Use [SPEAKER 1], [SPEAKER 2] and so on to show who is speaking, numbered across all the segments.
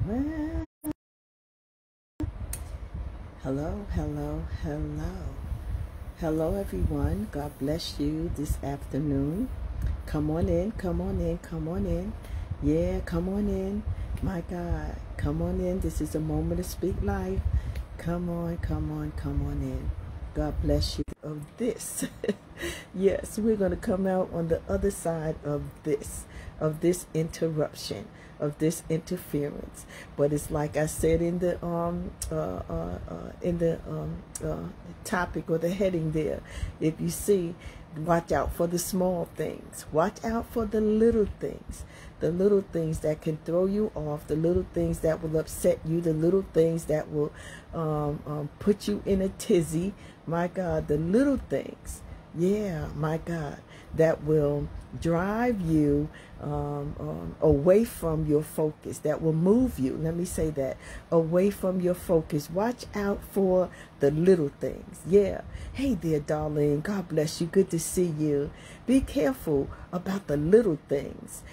[SPEAKER 1] Well, hello, hello, hello. Hello, everyone. God bless you this afternoon. Come on in, come on in, come on in. Yeah, come on in. My God, come on in. This is a moment to speak life. Come on, come on, come on in. God bless you of this. Yes, we're going to come out on the other side of this interruption, of this interference. But it's like I said in the topic or the heading there. If you see, watch out for the small things. Watch out for the little things. The little things that can throw you off, the little things that will upset you, the little things that will put you in a tizzy. My God, the little things. Yeah, my God, that will drive you away from your focus, that will move you. Let me say that, away from your focus. Watch out for the little things. Yeah. Hey there, darling. God bless you. Good to see you. Be careful about the little things.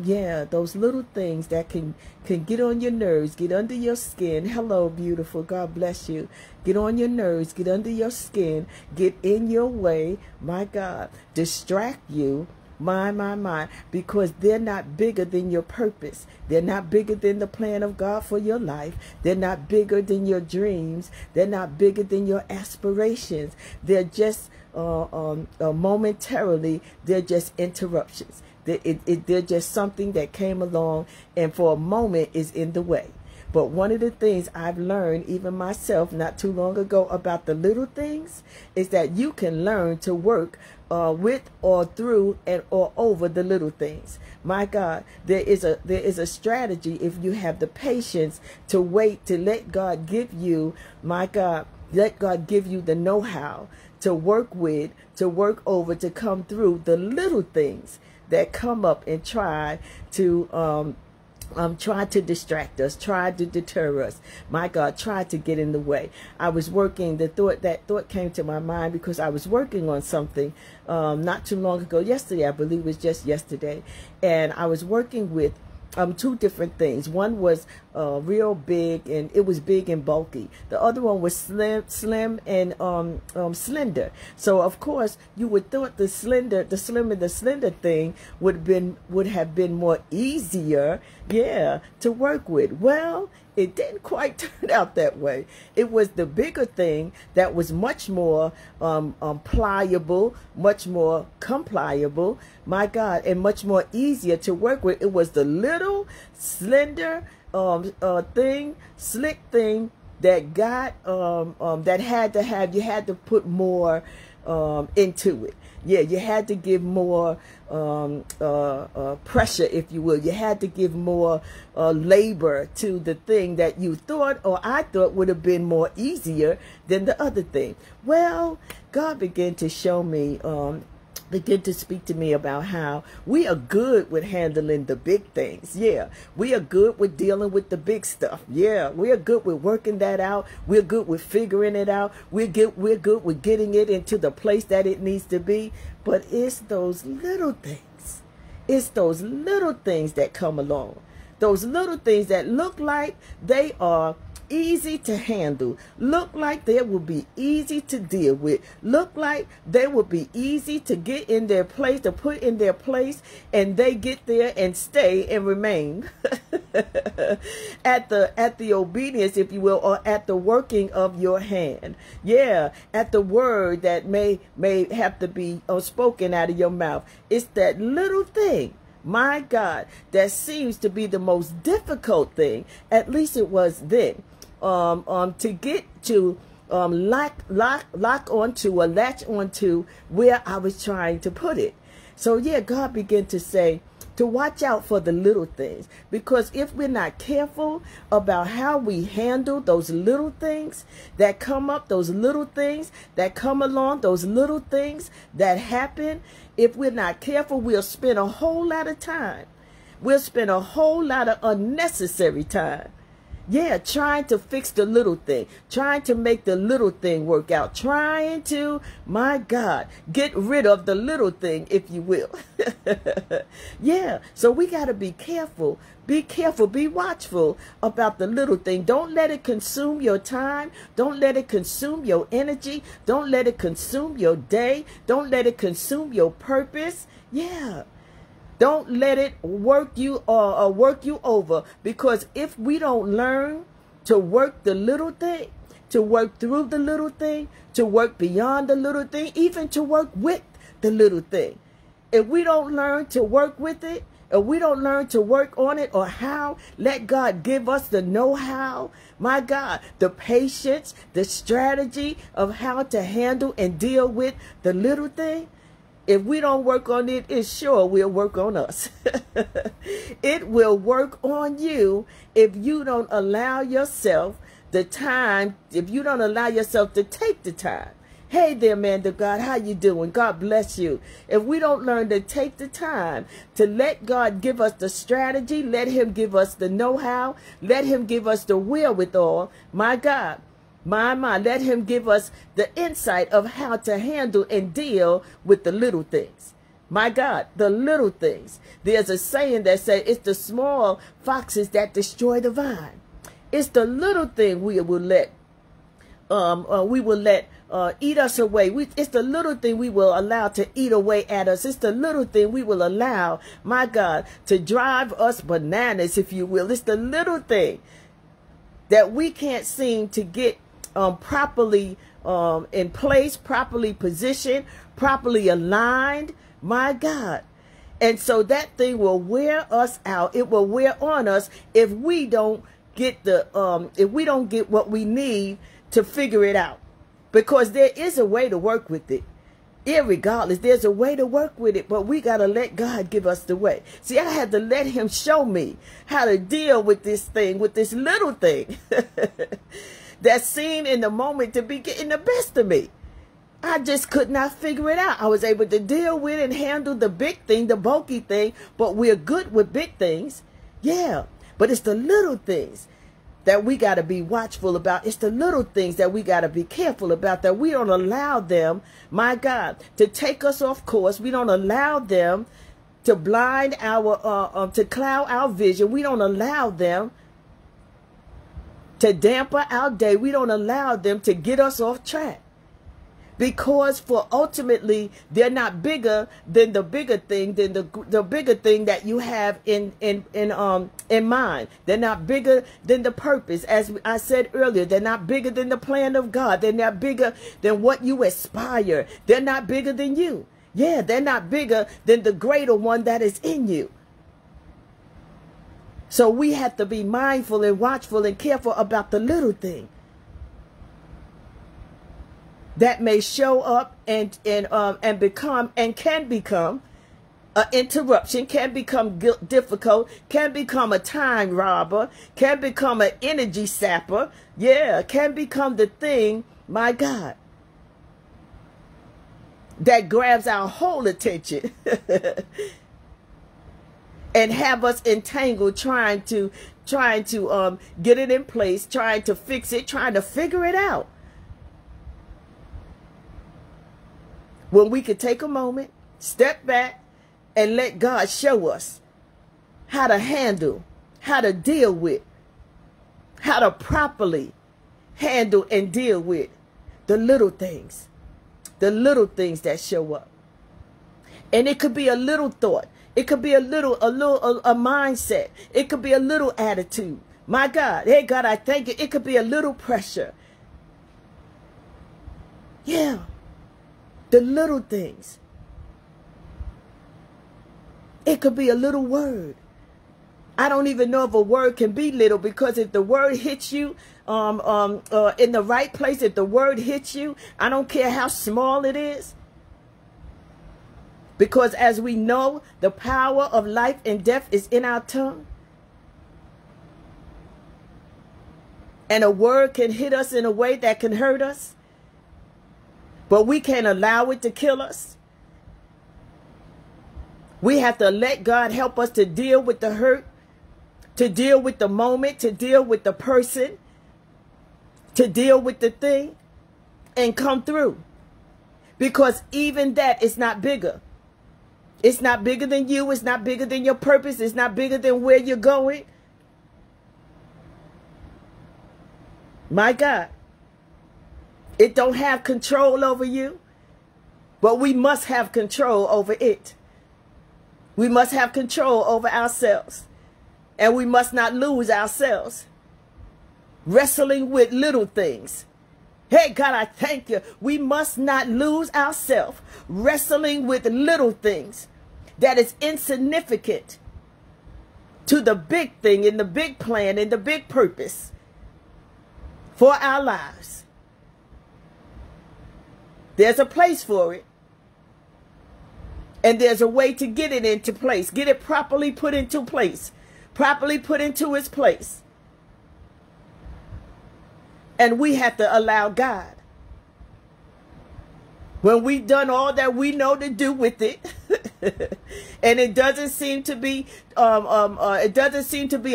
[SPEAKER 1] Yeah, those little things that can get on your nerves, get under your skin. Hello, beautiful. God bless you. Get on your nerves, get under your skin, get in your way. My God, distract you. My, because they're not bigger than your purpose. They're not bigger than the plan of God for your life. They're not bigger than your dreams. They're not bigger than your aspirations. They're just momentarily, they're just interruptions. They're just something that came along and for a moment is in the way. But one of the things I've learned, even myself, not too long ago, about the little things is that you can learn to work with or through and or over the little things. My God, there is a strategy if you have the patience to wait, to let God give you, my God, let God give you the know-how to work with, to work over, to come through the little things that come up and try to distract us, try to deter us. My God, try to get in the way. I was working, that thought came to my mind because I was working on something not too long ago, yesterday, I believe it was just yesterday, and I was working with two different things. One was real big, and it was big and bulky. The other one was slim and slender. So of course you would thought the slim and the slender thing would have been more easier, yeah, to work with. Well, it didn't quite turn out that way. It was the bigger thing that was much more pliable, much more compliable, my God, and much more easier to work with. It was the little, slender slick thing that got, that you had to put more into it. Yeah, you had to give more pressure, if you will. You had to give more labor to the thing that you thought, or I thought, would have been more easier than the other thing. Well, God began to show me, begin to speak to me about how we are good with handling the big things. Yeah, we are good with dealing with the big stuff. Yeah, we are good with working that out. We're good with figuring it out. We're good with getting it into the place that it needs to be. But it's those little things. It's those little things that come along. Those little things that look like they are easy to handle, look like they will be easy to deal with, look like they will be easy to get in their place, to put in their place, and they get there and stay and remain at the obedience, if you will, or at the working of your hand. Yeah, at the word that may have to be spoken out of your mouth. It's that little thing, my God, that seems to be the most difficult thing. At least it was then. To get to lock onto or latch onto where I was trying to put it. So yeah, God began to say to watch out for the little things, because if we're not careful about how we handle those little things that come up, those little things that come along, those little things that happen, if we're not careful, we'll spend a whole lot of time. We'll spend a whole lot of unnecessary time Yeah, trying to fix the little thing, trying to make the little thing work out, trying to, my God, get rid of the little thing, if you will. Yeah, so we got to be careful. Be careful, be watchful about the little thing. Don't let it consume your time. Don't let it consume your energy. Don't let it consume your day. Don't let it consume your purpose. Yeah. Don't let it work you or work you over, because if we don't learn to work the little thing, to work through the little thing, to work beyond the little thing, even to work with the little thing, if we don't learn to work with it, if we don't learn to work on it, or how, let God give us the know-how, my God, the patience, the strategy of how to handle and deal with the little thing. If we don't work on it, it sure will work on us. It will work on you if you don't allow yourself the time, if you don't allow yourself to take the time. Hey there, man of God, how you doing? God bless you. If we don't learn to take the time to let God give us the strategy, let him give us the know-how, let him give us the wherewithal, my God, my, let him give us the insight of how to handle and deal with the little things. My God, the little things. There's a saying that says it's the small foxes that destroy the vine. It's the little thing we will let eat us away. It's the little thing we will allow to eat away at us. It's the little thing we will allow, my God, to drive us bananas, if you will. It's the little thing that we can't seem to get properly in place, properly positioned, properly aligned, my God. And so that thing will wear us out. It will wear on us if we don't get what we need to figure it out. Because there is a way to work with it. Irregardless, there's a way to work with it, but we got to let God give us the way. See, I had to let him show me how to deal with this thing, with this little thing that seemed in the moment to be getting the best of me. I just could not figure it out. I was able to deal with and handle the big thing, the bulky thing, but we're good with big things. Yeah, but it's the little things that we got to be watchful about. It's the little things that we got to be careful about, that we don't allow them, my God, to take us off course. We don't allow them to blind our, to cloud our vision. We don't allow them to dampen our day. We don't allow them to get us off track. Because for ultimately, they're not bigger than the bigger thing, than the bigger thing that you have in mind. They're not bigger than the purpose. As I said earlier, they're not bigger than the plan of God. They're not bigger than what you aspire. They're not bigger than you. Yeah, they're not bigger than the greater one that is in you. So we have to be mindful and watchful and careful about the little thing that may show up and become and can become an interruption, can become difficult, can become a time robber, can become an energy sapper. Yeah, can become the thing, my God, that grabs our whole attention and have us entangled trying to get it in place, trying to fix it, trying to figure it out. When we could take a moment, step back, and let God show us how to handle, how to deal with, how to properly handle and deal with the little things that show up. And it could be a little thought. It could be a mindset. It could be a little attitude. My God, hey God, I thank you. It could be a little pressure. Yeah. The little things. It could be a little word. I don't even know if a word can be little, because if the word hits you in the right place, if the word hits you, I don't care how small it is. Because as we know, the power of life and death is in our tongue. And a word can hit us in a way that can hurt us. But we can't allow it to kill us. We have to let God help us to deal with the hurt, to deal with the moment, to deal with the person, to deal with the thing, and come through. Because even that is not bigger. It's not bigger than you. It's not bigger than your purpose. It's not bigger than where you're going. My God. It don't have control over you. But we must have control over it. We must have control over ourselves. And we must not lose ourselves wrestling with little things. Hey, God, I thank you. We must not lose ourselves wrestling with little things that is insignificant to the big thing and the big plan and the big purpose for our lives. There's a place for it. And there's a way to get it into place. Get it properly put into place. Properly put into its place. And we have to allow God. When we've done all that we know to do with it, and it doesn't seem to be,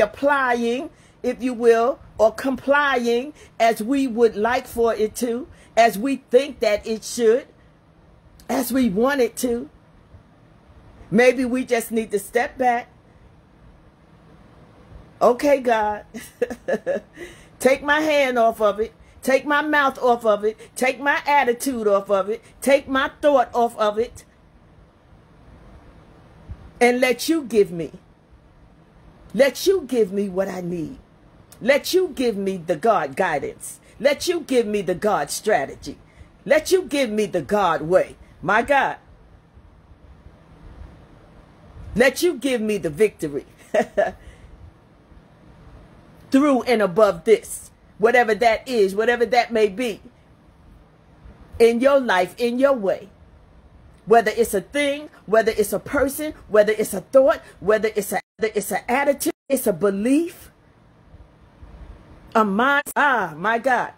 [SPEAKER 1] applying, if you will, or complying as we would like for it to, as we think that it should, as we want it to. Maybe we just need to step back. Okay, God, take my hand off of it. Take my mouth off of it. Take my attitude off of it. Take my thought off of it. And let you give me. Let you give me what I need. Let you give me the God guidance. Let you give me the God strategy. Let you give me the God way. My God. Let you give me the victory. Through and above this. Whatever that is, whatever that may be. In your life, in your way. Whether it's a thing, whether it's a person, whether it's a thought, whether it's an attitude, it's a belief, a mind. Ah, my God.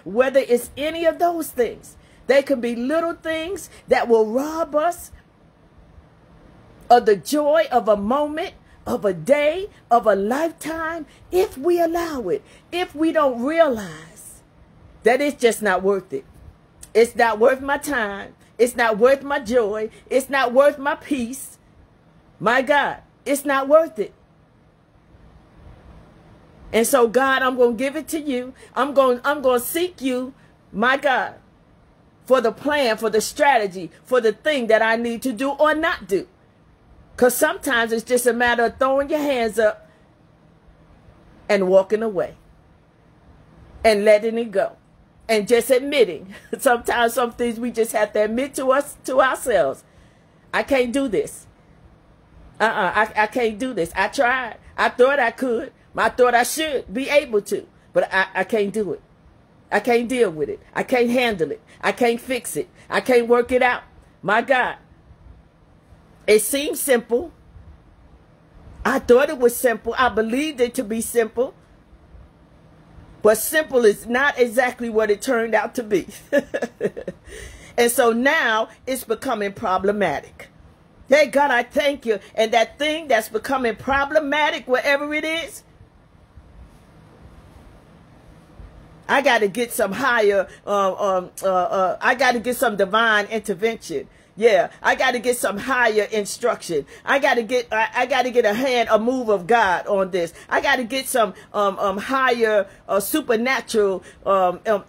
[SPEAKER 1] Whether it's any of those things. They can be little things that will rob us of the joy of a moment, of a day, of a lifetime, if we allow it. If we don't realize that it's just not worth it. It's not worth my time. It's not worth my joy. It's not worth my peace. My God, it's not worth it. And so, God, I'm going to give it to you. I'm going to seek you, my God, for the plan, for the strategy, for the thing that I need to do or not do. Because sometimes it's just a matter of throwing your hands up and walking away and letting it go and just admitting. Sometimes some things we just have to admit to ourselves. I can't do this. I can't do this. I tried. I thought I could. I thought I should be able to, but I can't do it. I can't deal with it. I can't handle it. I can't fix it. I can't work it out. My God. It seems simple. I thought it was simple. I believed it to be simple. But simple is not exactly what it turned out to be. And so now it's becoming problematic. Hey, God, I thank you. And that thing that's becoming problematic, wherever it is, I got to get some higher, I got to get some divine intervention. Yeah, I got to get some higher instruction. I got to get a move of God on this. I got to get some higher supernatural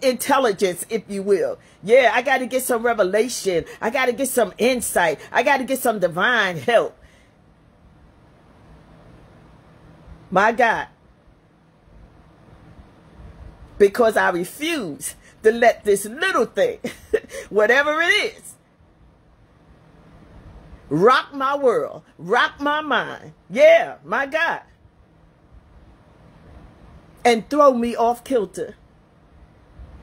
[SPEAKER 1] intelligence, if you will. Yeah, I got to get some revelation. I got to get some insight. I got to get some divine help. My God. Because I refuse to let this little thing, whatever it is, rock my world, rock my mind. Yeah, my God. And throw me off kilter.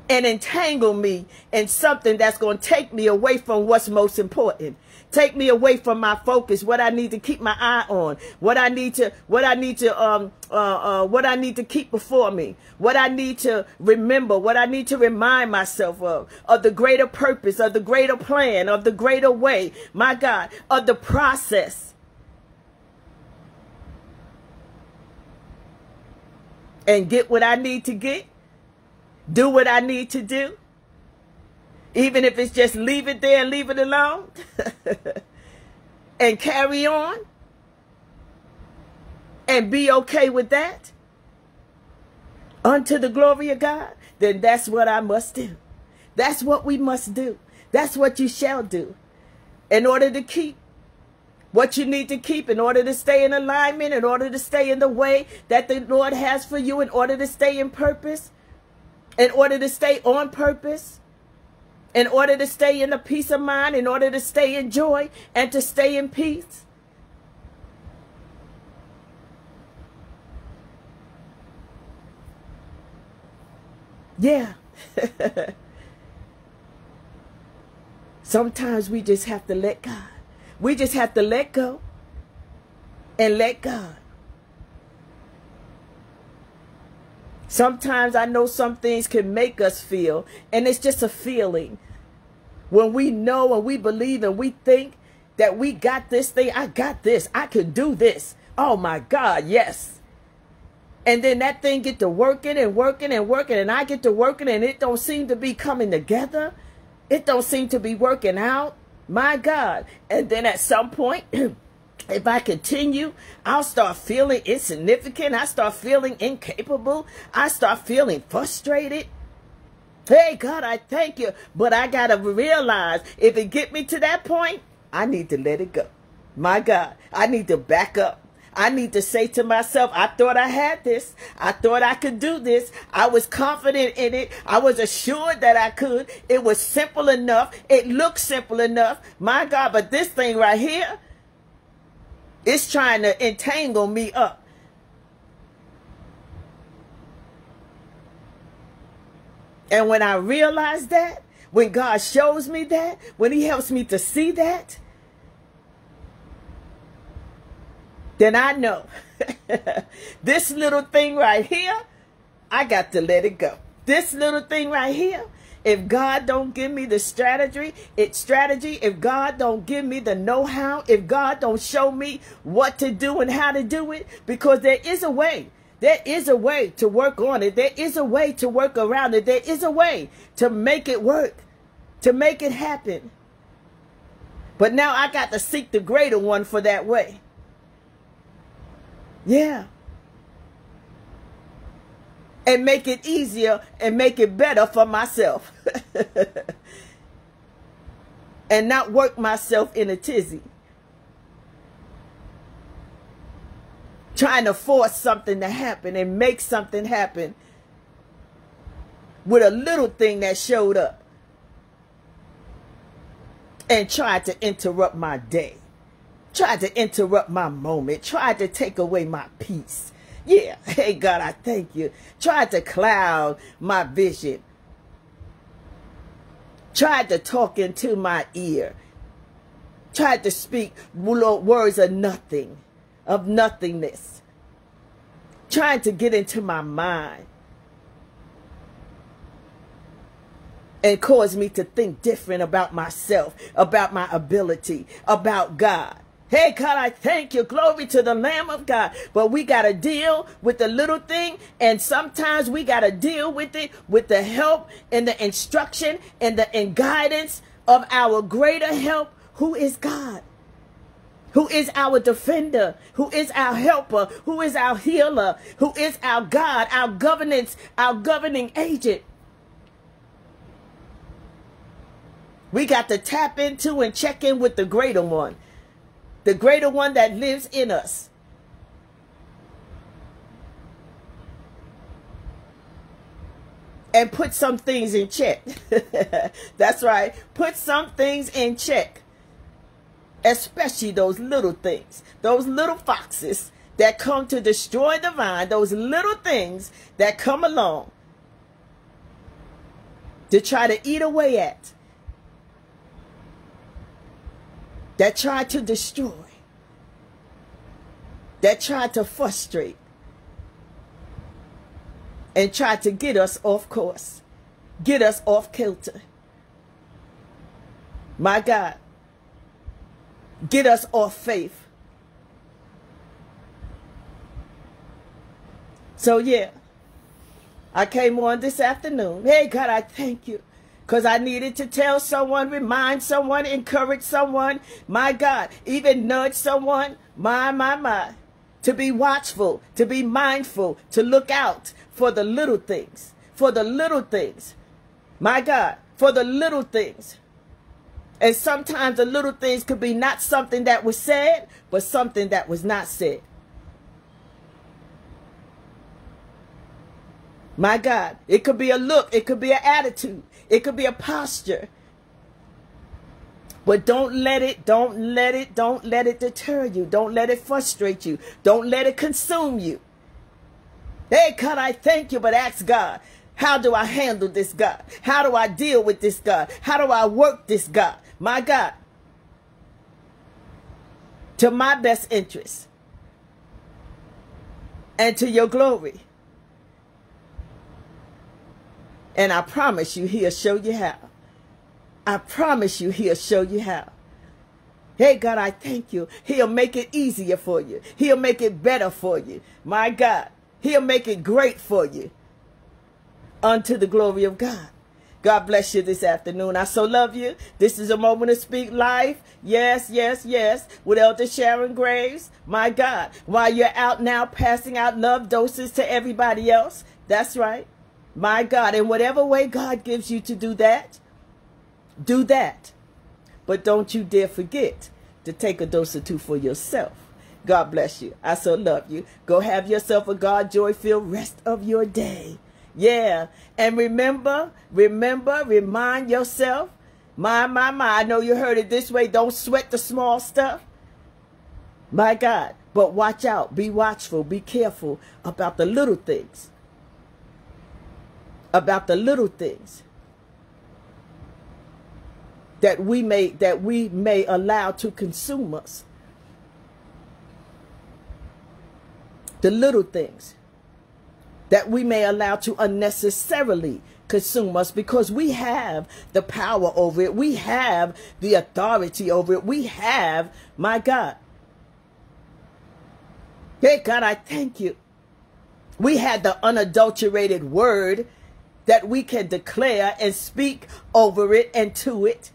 [SPEAKER 1] And entangle me in something that's going to take me away from what's most important. Take me away from my focus, what I need to keep my eye on, what I need to keep before me, what I need to remember, what I need to remind myself of the greater purpose, of the greater plan, of the greater way, my God, of the process. and get what I need to get, do what I need to do, even if it's just leave it there and leave it alone, and carry on, and be okay with that, unto the glory of God, then that's what I must do. That's what we must do. That's what you shall do in order to keep what you need to keep, in order to stay in alignment, in order to stay in the way that the Lord has for you, in order to stay in purpose, in order to stay on purpose, in order to stay in a peace of mind, in order to stay in joy and to stay in peace. Yeah. Sometimes we just have to let God. We just have to let go and let God. Sometimes I know some things can make us feel, and it's just a feeling. When we know and we believe and we think that we got this thing, I got this, I could do this. Oh my God, yes. And then that thing get to working and working and working, and I get to working, and it don't seem to be coming together. It don't seem to be working out. My God. And then at some point, if I continue, I'll start feeling insignificant. I start feeling incapable. I start feeling frustrated. Hey, God, I thank you. But I got to realize, if it get me to that point, I need to let it go. My God, I need to back up. I need to say to myself, I thought I had this. I thought I could do this. I was confident in it. I was assured that I could. It was simple enough. It looked simple enough. My God, but this thing right here, it's trying to entangle me up. And when I realize that, when God shows me that, when he helps me to see that, then I know this little thing right here, I got to let it go. This little thing right here, if God don't give me the strategy, if God don't give me the know-how, if God don't show me what to do and how to do it, because there is a way. There is a way to work on it. There is a way to work around it. There is a way to make it work, to make it happen. But now I got to seek the greater one for that way. Yeah. And make it easier and make it better for myself. And not work myself in a tizzy. Trying to force something to happen and make something happen with a little thing that showed up and tried to interrupt my day. Tried to interrupt my moment. Tried to take away my peace. Yeah. Hey, God, I thank you. Tried to cloud my vision. Tried to talk into my ear. Tried to speak words of nothing, of nothingness. Trying to get into my mind and cause me to think different about myself, about my ability, about God. Hey, God, I thank you. Glory to the Lamb of God. But we got to deal with the little thing. And sometimes we got to deal with it with the help and the instruction and the guidance of our greater help, who is God, who is our defender, who is our helper, who is our healer, who is our God, our governance, our governing agent. We got to tap into and check in with the greater one. The greater one that lives in us. And put some things in check. That's right. Put some things in check. Especially those little things. Those little foxes that come to destroy the vine. Those little things that come along to try to eat away at. That try to destroy, that try to frustrate, and try to get us off course, get us off kilter. My God, get us off faith. So yeah, I came on this afternoon. Hey, God, I thank you. Because I needed to tell someone, remind someone, encourage someone. My God, even nudge someone. My. To be watchful, to be mindful, to look out for the little things. For the little things. My God, for the little things. And sometimes the little things could be not something that was said, but something that was not said. My God, it could be a look, it could be an attitude, it could be a posture. But don't let it deter you. Don't let it frustrate you. Don't let it consume you. Hey, God, I thank you, but ask God, how do I handle this, God? How do I deal with this, God? How do I work this, God? My God, to my best interest and to your glory. And I promise you, he'll show you how. I promise you, he'll show you how. Hey, God, I thank you. He'll make it easier for you. He'll make it better for you. My God, he'll make it great for you. Unto the glory of God. God bless you this afternoon. I so love you. This is a moment to speak life. Yes, yes, yes. With Elder Sharon Graves. My God, while you're out now passing out love doses to everybody else. That's right. My God, in whatever way God gives you to do that, do that. But don't you dare forget to take a dose or two for yourself. God bless you. I so love you. Go have yourself a God joy-filled rest of your day. Yeah. And remember, remind yourself, my, I know you heard it this way. Don't sweat the small stuff. My God. But watch out. Be watchful. Be careful about the little things. About the little things that we may allow to consume us. The little things that we may allow to unnecessarily consume us, because we have the power over it. We have the authority over it. We have, my God. Hey, God, I thank you. We had the unadulterated word that we can declare and speak over it and to it.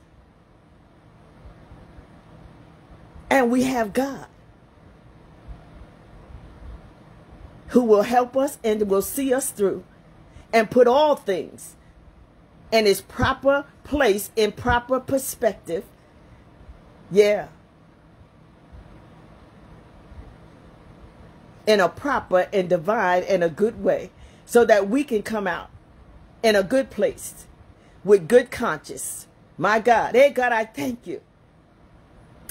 [SPEAKER 1] And we have God who will help us and will see us through and put all things in its proper place, in proper perspective. Yeah. In a proper and divine and a good way, so that we can come out in a good place with good conscience. My God. Hey, God, I thank you.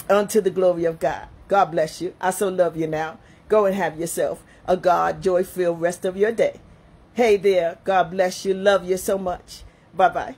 [SPEAKER 1] Unto the glory of God. God bless you. I so love you now. Go and have yourself a God joy-filled rest of your day. Hey there. God bless you. Love you so much. Bye-bye.